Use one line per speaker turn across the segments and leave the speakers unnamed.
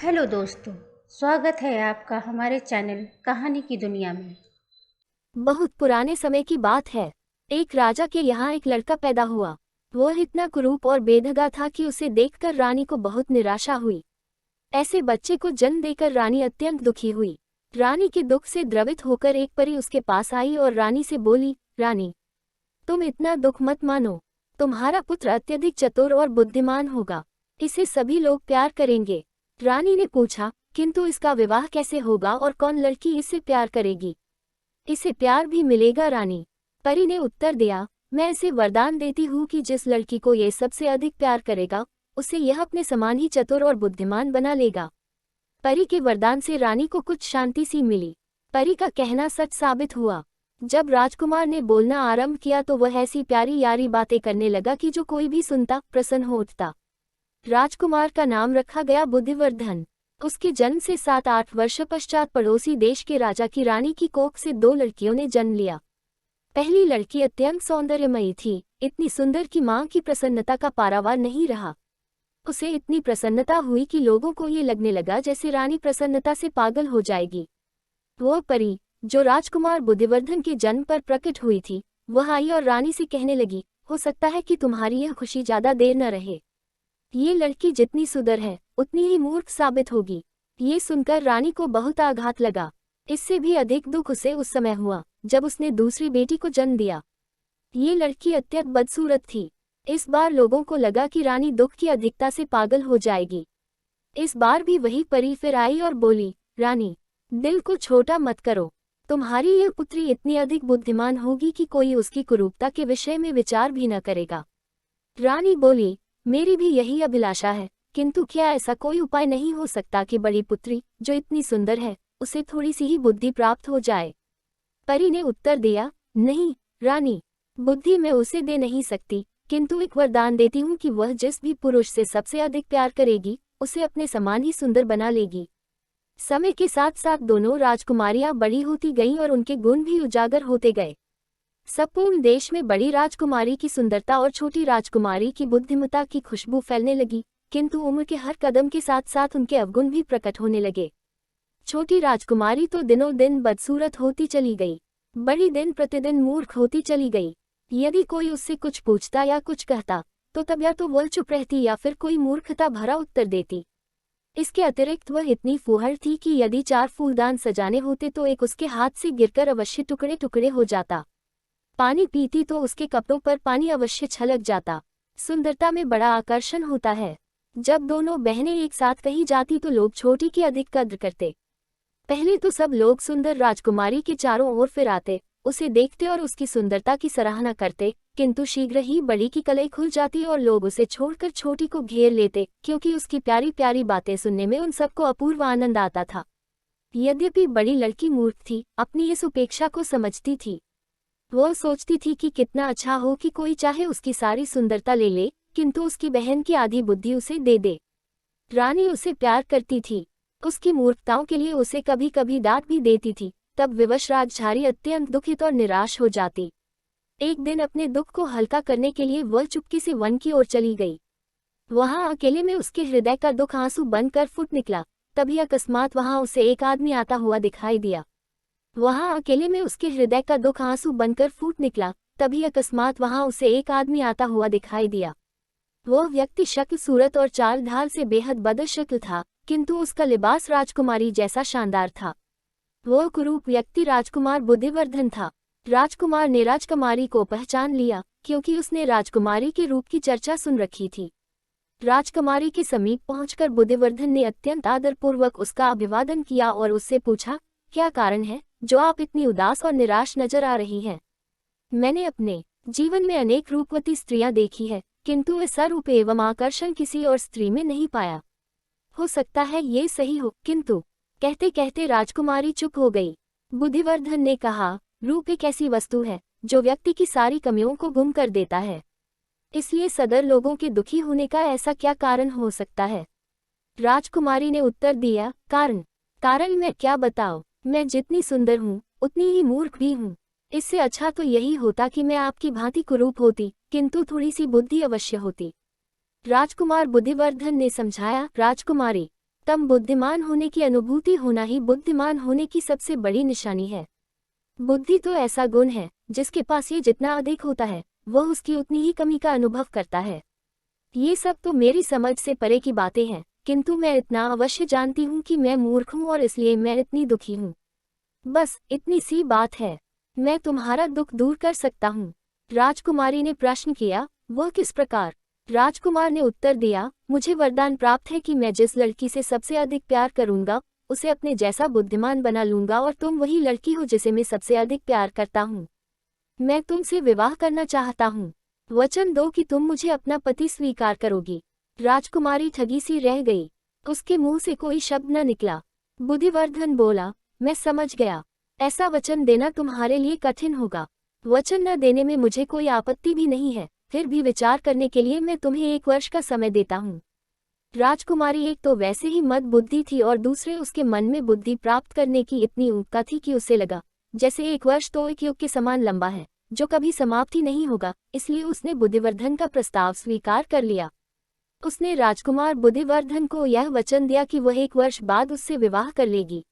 Hello दोस्तों, स्वागत है आपका हमारे चैनल कहानी की दुनिया में।
बहुत पुराने समय की बात है। एक राजा के यहाँ एक लड़का पैदा हुआ। वह इतना कुरूप और बेढंगा था कि उसे देखकर रानी को बहुत निराशा हुई। ऐसे बच्चे को जन्म देकर रानी अत्यंत दुखी हुई। रानी के दुख से द्रवित होकर एक परी उसके पास आई और रानी से बोली, रानी, तुम इतना दुख मत मानो। तुम्हारा पुत्र अत्यधिक चतुर और बुद्धिमान होगा। इसे सभी लोग प्यार करेंगे। रानी ने पूछा, किंतु इसका विवाह कैसे होगा और कौन लड़की इससे प्यार करेगी? इसे प्यार भी मिलेगा रानी। परी ने उत्तर दिया, मैं इसे वरदान देती हूँ कि जिस लड़की को ये सबसे अधिक प्यार करेगा, उसे यह अपने समान ही चतुर और बुद्धिमान बना लेगा। परी के वरदान से रानी को कुछ शांति सी मिली। परी का कहना सच साबित हुआ। जब राजकुमार ने बोलना आरंभ किया तो वह ऐसी प्यारी यारी बातें करने लगा कि जो कोई भी सुनता प्रसन्न हो उठता। राजकुमार का नाम रखा गया बुद्धिवर्धन। उसके जन्म से 7-8 वर्ष पश्चात पड़ोसी देश के राजा की रानी की कोख से 2 लड़कियों ने जन्म लिया। पहली लड़की अत्यंत सौंदर्यमयी थी, इतनी सुंदर कि मां की प्रसन्नता का पारावार नहीं रहा। उसे इतनी प्रसन्नता हुई कि लोगों को ये लगने लगा जैसे रानी प्रसन्नता से पागल हो जाएगी। वह परी, जो राजकुमार बुद्धिवर्धन के जन्म पर प्रकट हुई थी, वह आई और रानी से कहने लगी, हो सकता है कि तुम्हारी यह खुशी ज्यादा देर न रहे। ये लड़की जितनी सुंदर है, उतनी ही मूर्ख साबित होगी। ये सुनकर रानी को बहुत आघात लगा। इससे भी अधिक दुख उसे उस समय हुआ जब उसने दूसरी बेटी को जन्म दिया। ये लड़की अत्यंत बदसूरत थी। इस बार लोगों को लगा कि रानी दुख की अधिकता से पागल हो जाएगी। इस बार भी वही परी फिर आई और बोली, रानी, दिल को छोटा मत करो। तुम्हारी यह पुत्री इतनी अधिक बुद्धिमान होगी कि कोई उसकी कुरूपता के विषय में विचार भी न करेगा। रानी बोली, मेरी भी यही अभिलाषा है, किंतु क्या ऐसा कोई उपाय नहीं हो सकता कि बड़ी पुत्री, जो इतनी सुंदर है, उसे थोड़ी सी ही बुद्धि प्राप्त हो जाए? परी ने उत्तर दिया, नहीं रानी, बुद्धि मैं उसे दे नहीं सकती, किंतु एक वरदान देती हूँ कि वह जिस भी पुरुष से सबसे अधिक प्यार करेगी, उसे अपने समान ही सुंदर बना लेगी। समय के साथ साथ दोनों राजकुमारियां बड़ी होती गईं और उनके गुण भी उजागर होते गए। संपूर्ण देश में बड़ी राजकुमारी की सुंदरता और छोटी राजकुमारी की बुद्धिमत्ता की खुशबू फैलने लगी, किंतु उम्र के हर कदम के साथ साथ उनके अवगुण भी प्रकट होने लगे। छोटी राजकुमारी तो दिनों दिन बदसूरत होती चली गई, बड़ी दिन प्रतिदिन मूर्ख होती चली गई। यदि कोई उससे कुछ पूछता या कुछ कहता, तो तब या तो वह चुप रहती या फिर कोई मूर्खता भरा उत्तर देती। इसके अतिरिक्त वह इतनी फूहड़ थी कि यदि 4 फूलदान सजाने होते तो एक उसके हाथ से गिरकर अवश्य टुकड़े टुकड़े हो जाता। पानी पीती तो उसके कपड़ों पर पानी अवश्य छलक जाता। सुंदरता में बड़ा आकर्षण होता है। जब दोनों बहनें एक साथ कहीं जाती तो लोग छोटी की अधिक कद्र करते। पहले तो सब लोग सुंदर राजकुमारी के चारों ओर फिर आते, उसे देखते और उसकी सुंदरता की सराहना करते, किंतु शीघ्र ही बड़ी की कलई खुल जाती और लोग उसे छोड़कर छोटी को घेर लेते, क्योंकि उसकी प्यारी प्यारी बातें सुनने में उन सबको अपूर्व आनंद आता था। यद्यपि बड़ी लड़की मूर्ख थी, अपनी इस उपेक्षा को समझती थी। वह सोचती थी कि कितना अच्छा हो कि कोई चाहे उसकी सारी सुंदरता ले ले, किंतु उसकी बहन की आधी बुद्धि उसे दे दे। रानी उसे प्यार करती थी, उसकी मूर्खताओं के लिए उसे कभी कभी डांट भी देती थी। तब विवश राजझारी अत्यंत दुखित और निराश हो जाती। एक दिन अपने दुख को हल्का करने के लिए वह चुपके से वन की ओर चली गई। वहां अकेले में उसके हृदय का दुख आंसू बनकर फूट निकला। तभी अकस्मात वहां उसे एक आदमी आता हुआ दिखाई दिया। वहां अकेले में उसके हृदय का दुख आंसू बनकर फूट निकला। तभी अकस्मात वहां उसे एक आदमी आता हुआ दिखाई दिया। वह व्यक्ति शक्ल सूरत और चाल ढाल से बेहद बदशक्ल था, किंतु उसका लिबास राजकुमारी जैसा शानदार था। वह कुरूप व्यक्ति राजकुमार बुद्धिवर्धन था। राजकुमार ने राजकुमारी को पहचान लिया, क्योंकि उसने राजकुमारी के रूप की चर्चा सुन रखी थी। राजकुमारी के समीप पहुंचकर बुद्धिवर्धन ने अत्यंत आदरपूर्वक उसका अभिवादन किया और उससे पूछा, क्या कारण है जो आप इतनी उदास और निराश नजर आ रही हैं? मैंने अपने जीवन में अनेक रूपवती स्त्रियां देखी है, किंतु ऐसा रूप एवं आकर्षण किसी और स्त्री में नहीं पाया। हो सकता है ये सही हो, किंतु कहते कहते राजकुमारी चुप हो गई। बुद्धिवर्धन ने कहा, रूप एक ऐसी वस्तु है जो व्यक्ति की सारी कमियों को गुम कर देता है। इसलिए सदर लोगों के दुखी होने का ऐसा क्या कारण हो सकता है? राजकुमारी ने उत्तर दिया, कारण कारण मैं क्या बताऊं, मैं जितनी सुंदर हूँ उतनी ही मूर्ख भी हूँ। इससे अच्छा तो यही होता कि मैं आपकी भांति कुरूप होती, किंतु थोड़ी सी बुद्धि अवश्य होती। राजकुमार बुद्धिवर्धन ने समझाया, राजकुमारी, तब बुद्धिमान होने की अनुभूति होना ही बुद्धिमान होने की सबसे बड़ी निशानी है। बुद्धि तो ऐसा गुण है जिसके पास ये जितना अधिक होता है वह उसकी उतनी ही कमी का अनुभव करता है। ये सब तो मेरी समझ से परे की बातें हैं, किंतु मैं इतना अवश्य जानती हूँ कि मैं मूर्ख हूँ और इसलिए मैं इतनी दुखी हूँ। बस इतनी सी बात है। मैं तुम्हारा दुख दूर कर सकता हूँ। राजकुमारी ने प्रश्न किया, वह किस प्रकार? राजकुमार ने उत्तर दिया, मुझे वरदान प्राप्त है कि मैं जिस लड़की से सबसे अधिक प्यार करूंगा उसे अपने जैसा बुद्धिमान बना लूंगा, और तुम वही लड़की हो जिसे मैं सबसे अधिक प्यार करता हूँ। मैं तुमसे विवाह करना चाहता हूँ। वचन दो कि तुम मुझे अपना पति स्वीकार करोगी। राजकुमारी ठगी सी रह गई। उसके मुंह से कोई शब्द न निकला। बुद्धिवर्धन बोला, मैं समझ गया। ऐसा वचन देना तुम्हारे लिए कठिन होगा। वचन न देने में मुझे कोई आपत्ति भी नहीं है, फिर भी विचार करने के लिए मैं तुम्हें 1 वर्ष का समय देता हूँ। राजकुमारी एक तो वैसे ही मद बुद्धि थी और दूसरे उसके मन में बुद्धि प्राप्त करने की इतनी उत्सुकता थी कि उसे लगा जैसे 1 वर्ष तो एक युग के समान लंबा है जो कभी समाप्त ही नहीं होगा, इसलिए उसने बुद्धिवर्धन का प्रस्ताव स्वीकार कर लिया। उसने राजकुमार बुद्धिवर्धन को यह वचन दिया कि वह 1 वर्ष बाद उससे विवाह कर लेगी।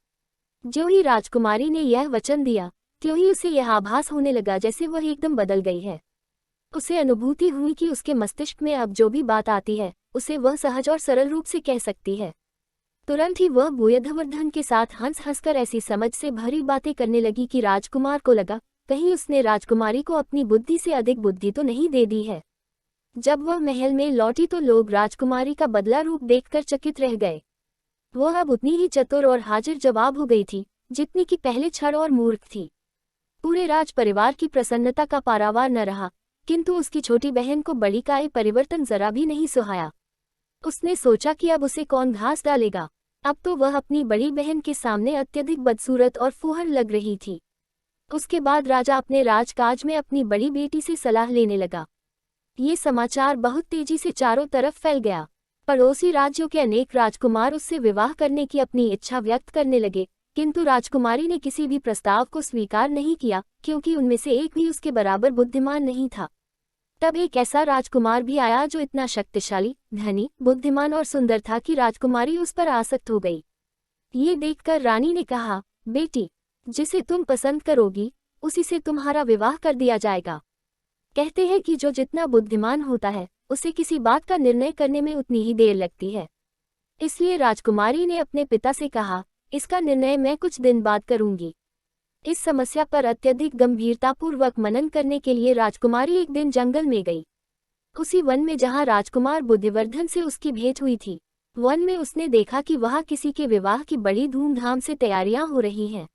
जो ही राजकुमारी ने यह वचन दिया त्यों ही उसे यह आभास होने लगा जैसे वह एकदम बदल गई है। उसे अनुभूति हुई कि उसके मस्तिष्क में अब जो भी बात आती है उसे वह सहज और सरल रूप से कह सकती है। तुरंत ही वह बुद्धिवर्धन के साथ हंस हंसकर ऐसी समझ से भरी बातें करने लगी कि राजकुमार को लगा कहीं उसने राजकुमारी को अपनी बुद्धि से अधिक बुद्धि तो नहीं दे दी है। जब वह महल में लौटी तो लोग राजकुमारी का बदला रूप देखकर चकित रह गए। वह अब उतनी ही चतुर और हाजिर जवाब हो गई थी जितनी कि पहले छड़ और मूर्ख थी। पूरे राज परिवार की प्रसन्नता का पारावार न रहा, किंतु उसकी छोटी बहन को बड़ी का ये परिवर्तन जरा भी नहीं सुहाया। उसने सोचा कि अब उसे कौन घास डालेगा। अब तो वह अपनी बड़ी बहन के सामने अत्यधिक बदसूरत और फुहर लग रही थी। उसके बाद राजा अपने राजकाज में अपनी बड़ी बेटी से सलाह लेने लगा। ये समाचार बहुत तेजी से चारों तरफ फैल गया। पड़ोसी राज्यों के अनेक राजकुमार उससे विवाह करने की अपनी इच्छा व्यक्त करने लगे, किंतु राजकुमारी ने किसी भी प्रस्ताव को स्वीकार नहीं किया क्योंकि उनमें से एक भी उसके बराबर बुद्धिमान नहीं था। तब एक ऐसा राजकुमार भी आया जो इतना शक्तिशाली, धनी, बुद्धिमान और सुंदर था कि राजकुमारी उस पर आसक्त हो गई। ये देखकर रानी ने कहा, बेटी, जिसे तुम पसंद करोगी उसी से तुम्हारा विवाह कर दिया जाएगा। कहते हैं कि जो जितना बुद्धिमान होता है उसे किसी बात का निर्णय करने में उतनी ही देर लगती है। इसलिए राजकुमारी ने अपने पिता से कहा, इसका निर्णय मैं कुछ दिन बाद करूंगी। इस समस्या पर अत्यधिक गंभीरतापूर्वक मनन करने के लिए राजकुमारी एक दिन जंगल में गई। उसी वन में जहां राजकुमार बुद्धिवर्धन से उसकी भेंट हुई थी, वन में उसने देखा कि वहां किसी के विवाह की बड़ी धूमधाम से तैयारियां हो रही हैं।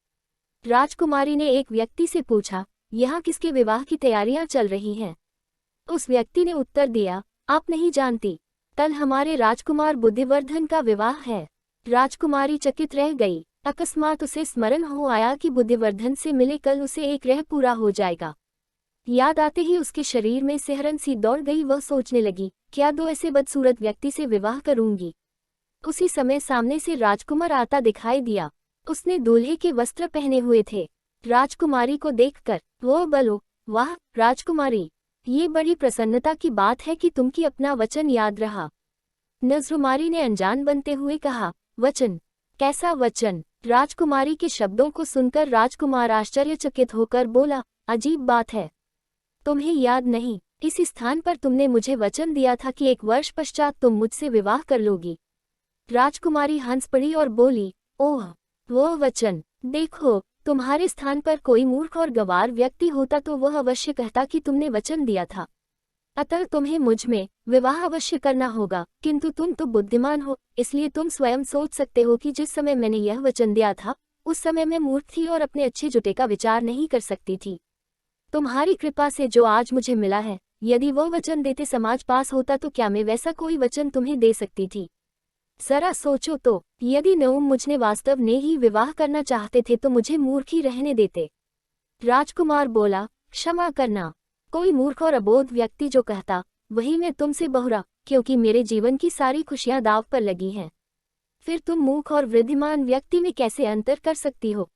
राजकुमारी ने एक व्यक्ति से पूछा, यहाँ किसके विवाह की तैयारियां चल रही हैं? उस व्यक्ति ने उत्तर दिया, आप नहीं जानती, कल हमारे राजकुमार बुद्धिवर्धन का विवाह है। राजकुमारी चकित रह गई। अकस्मात उसे स्मरण हो आया कि बुद्धिवर्धन से मिले कल उसे एक ग्रह पूरा हो जाएगा। याद आते ही उसके शरीर में सिहरन सी दौड़ गई। वह सोचने लगी, क्या दो ऐसे बदसूरत व्यक्ति से विवाह करूंगी। उसी समय सामने से राजकुमार आता दिखाई दिया। उसने दूल्हे के वस्त्र पहने हुए थे। राजकुमारी को देखकर वो बोलो, वाह राजकुमारी, ये बड़ी प्रसन्नता की बात है कि तुमकी अपना वचन याद रहा। नजरुमारी ने अनजान बनते हुए कहा, वचन? कैसा वचन? राजकुमारी के शब्दों को सुनकर राजकुमार आश्चर्यचकित होकर बोला, अजीब बात है, तुम्हें याद नहीं? इस स्थान पर तुमने मुझे वचन दिया था कि 1 वर्ष पश्चात तुम मुझसे विवाह कर लोगी। राजकुमारी हंस पड़ी और बोली, ओह, वो वचन! देखो, तुम्हारे स्थान पर कोई मूर्ख और गंवार व्यक्ति होता तो वह अवश्य कहता कि तुमने वचन दिया था, अतः तुम्हें मुझ में विवाह अवश्य करना होगा। किंतु तुम तो बुद्धिमान हो, इसलिए तुम स्वयं सोच सकते हो कि जिस समय मैंने यह वचन दिया था उस समय मैं मूर्ख थी और अपने अच्छे जुटे का विचार नहीं कर सकती थी। तुम्हारी कृपा से जो आज मुझे मिला है, यदि वो वचन देते समाज पास होता तो क्या मैं वैसा कोई वचन तुम्हें दे सकती थी? जरा सोचो तो, यदि नौम मुझने वास्तव में ही विवाह करना चाहते थे तो मुझे मूर्ख ही रहने देते। राजकुमार बोला, क्षमा करना, कोई मूर्ख और अबोध व्यक्ति जो कहता वही मैं तुमसे बहुरा, क्योंकि मेरे जीवन की सारी खुशियां दाव पर लगी हैं। फिर तुम मूर्ख और वृद्धिमान व्यक्ति में कैसे अंतर कर सकती हो?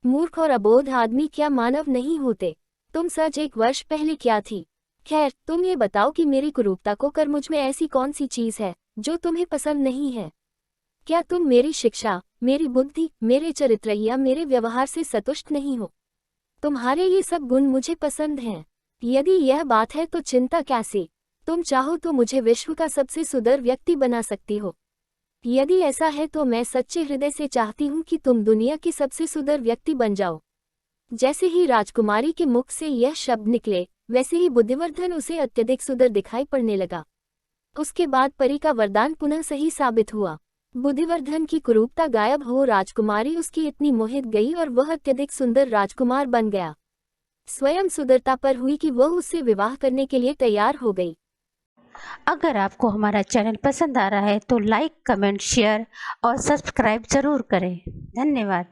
मूर्ख और अबोध आदमी क्या मानव नहीं होते? तुम सच 1 वर्ष पहले क्या थी? खैर, तुम ये बताओ कि मेरी कुरूपता को कर मुझ में ऐसी कौन सी चीज है जो तुम्हें पसंद नहीं है? क्या तुम मेरी शिक्षा, मेरी बुद्धि, मेरे चरित्र या मेरे व्यवहार से संतुष्ट नहीं हो? तुम्हारे ये सब गुण मुझे पसंद हैं। यदि यह बात है तो चिंता कैसे? तुम चाहो तो मुझे विश्व का सबसे सुंदर व्यक्ति बना सकती हो। यदि ऐसा है तो मैं सच्चे हृदय से चाहती हूँ कि तुम दुनिया की सबसे सुंदर व्यक्ति बन जाओ। जैसे ही राजकुमारी के मुख से यह शब्द निकले, वैसे ही बुद्धिवर्धन उसे अत्यधिक सुंदर दिखाई पड़ने लगा। उसके बाद परी का वरदान पुनः सही साबित हुआ। बुद्धिवर्धन की कुरूपता गायब हो राजकुमारी उसकी इतनी मोहित गई और वह अत्यधिक सुंदर राजकुमार बन गया। स्वयं सुंदरता पर हुई कि वह उससे विवाह करने के लिए तैयार हो गई।
अगर आपको हमारा चैनल पसंद आ रहा है तो लाइक, कमेंट, शेयर और सब्सक्राइब ज़रूर करें। धन्यवाद।